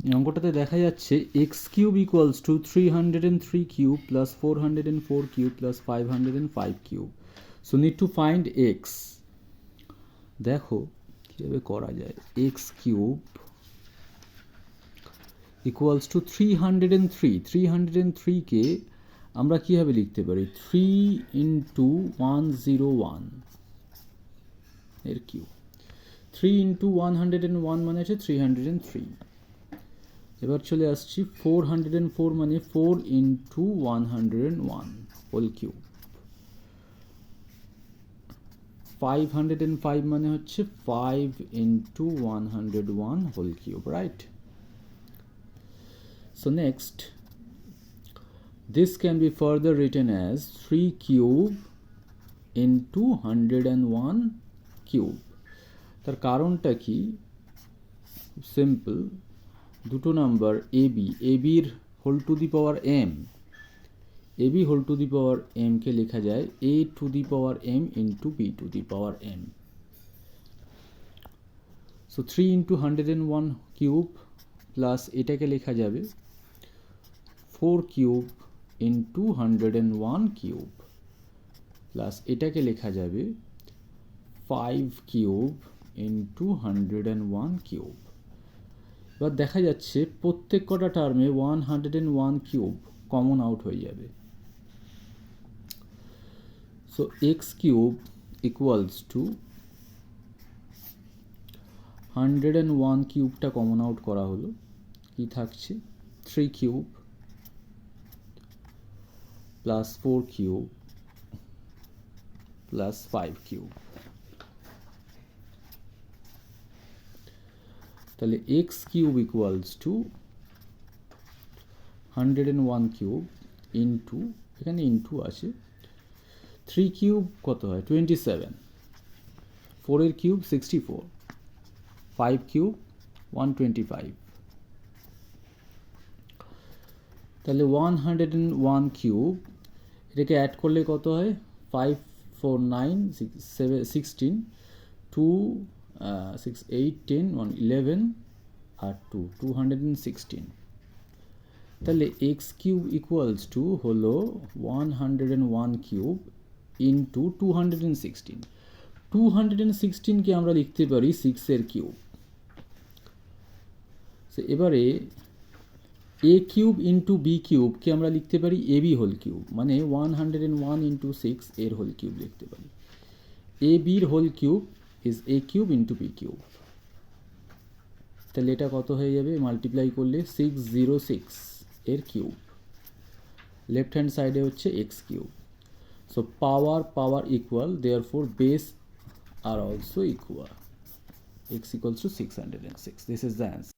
অঙ্কটাতে দেখা যাচ্ছে x cube equals two 303 cube plus 404 cube plus 505 cube. So need to find x. দেখো কীভাবে করা যায়। এক্স কিউব ইকুয়ালস টু 303, 303কে আমরা কীভাবে লিখতে পারি? 3 ইন্টু 101 এর কিউব। 3 ইন্টু 101 মানে হচ্ছে 303। এবার চলে আসছি 404 মানে 4 ইন্টু 101 হোল কিউব। 505 মানে হচ্ছে 5 into 101 whole cube, right? So next, this can be further written as 3 cube into 101 cube. তার কারণটা কি? সিম্পল, দুটো নাম্বার এবির whole to the power M, A B whole to the power এমকে লেখা যায় A to the power M into B to the power M. So 3 into 101 cube plus এটাকে লেখা যাবে 4 কিউব ইন্টু 101 কিউব প্লাস এটাকে লেখা যাবে 5 কিউব ইন্টু 101 কিউব। এবার দেখা যাচ্ছে প্রত্যেক কটা টার্মে 101 কিউব কমন আউট হয়ে যাবে। So X cube equals to 101 কিউবটা কমন আউট করা হলো, কি থাকছে? 3 cube plus 4 cube plus 5 cube. তাহলে X cube equals to 101 cube into, এখানে ইন্টু আছে, 3 কিউব কত হয়? 27, 4 এর কিউব 64, 5 কিউব 125। তাহলে 101 কিউব এটাকে অ্যাড করলে কত হয়? 5 4 9 7 16 2 6 8 10 1 11 আর 2 216। তাহলে এক্স কিউব ইকুয়ালস টু হলো 101 কিউব ইন্টু 216। 216কে আমরা লিখতে পারি 6 এর কিউব। এবারে এ কিউব ইন্টু বি কিউবকে আমরা লিখতে পারি এবি হোল কিউব, মানে 101 ইন্টু 6 এর হোল কিউব লিখতে পারি। এ বির whole cube is A cube into B cube. তাহলে এটা কত হয়ে যাবে? মাল্টিপ্লাই করলে 606 এর কিউব। লেফট হ্যান্ড সাইডে হচ্ছে x cube. So power equal, therefore base are also equal. X equals to 606. This is the answer.